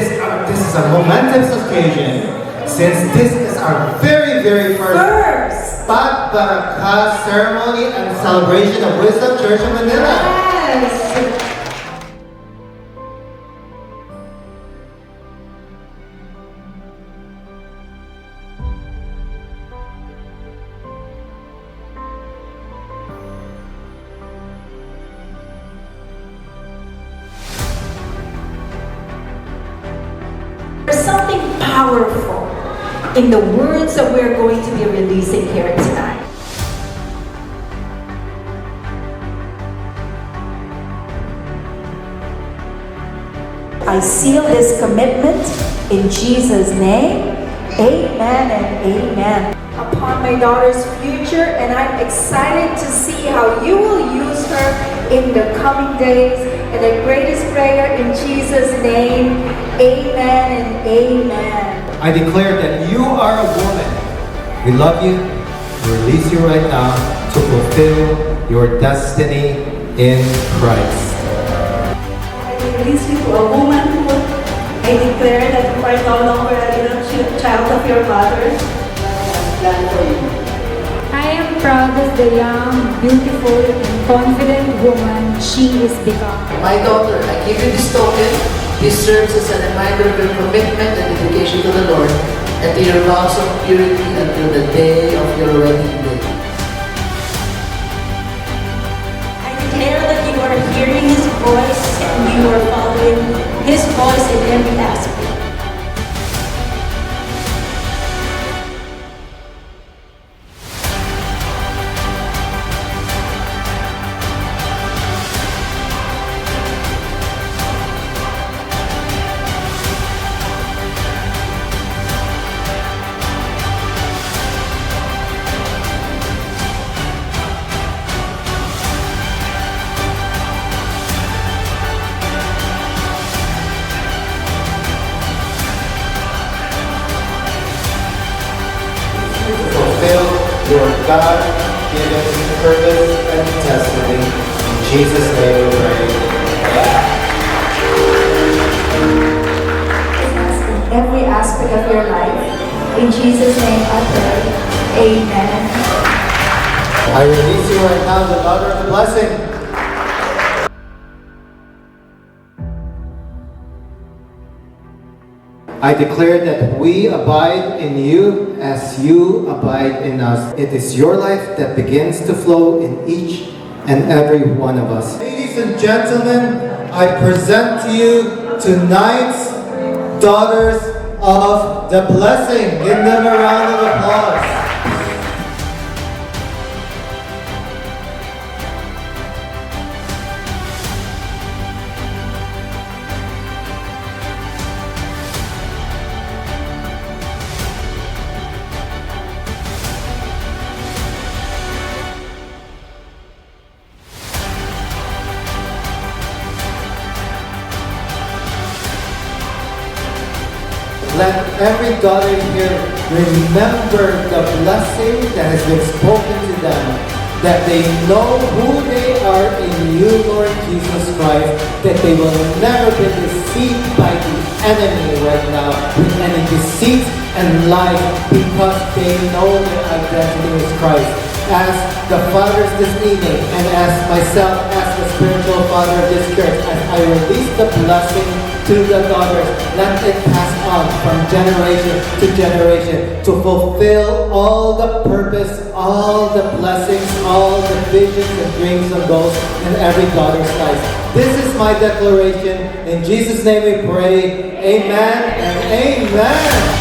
this is a momentous occasion, since this is our very first Barakah ceremony and celebration of Wisdom Church of Manila. Yes. There's something powerful in the words that we're going to be releasing here tonight. I seal this commitment in Jesus' name. Amen and amen. Upon my daughter's future, and I'm excited to see how you will use her in the coming days. And the greatest prayer in Jesus' name, amen and amen. I declare that you are a woman. We love you. We release you right now to fulfill your destiny in Christ. I release you to a womanhood. I declare that you are no longer a little child of your mother. I am proud of the young, beautiful, and confident woman she is becoming. My daughter, I give you this token. This serves as a reminder of your commitment and dedication to the Lord and to your vows of purity until the day of your wedding day. I declare that you are hearing His voice and you are following His voice in every aspect. Your God-given purpose and testimony. In Jesus' name we pray. In every aspect of your life. In Jesus' name I pray. Amen. I release you right now, the daughter of the blessing. I declare that we abide in you as you abide in us. It is your life that begins to flow in each and every one of us. Ladies and gentlemen, I present to you tonight's daughters of the blessing. Give them a round of applause. Let every daughter here remember the blessing that has been spoken to them, that they know who they are in you, Lord Jesus Christ, that they will never be deceived by the enemy right now with any deceit and lies, because they know their identity is Christ. As the fathers this evening, and as myself, as the spiritual father of this church, as I release the blessing to the daughters, let it pass on from generation to generation to fulfill all the purpose, all the blessings, all the visions and dreams and goals in every daughter's life. This is my declaration. In Jesus' name we pray. Amen and amen.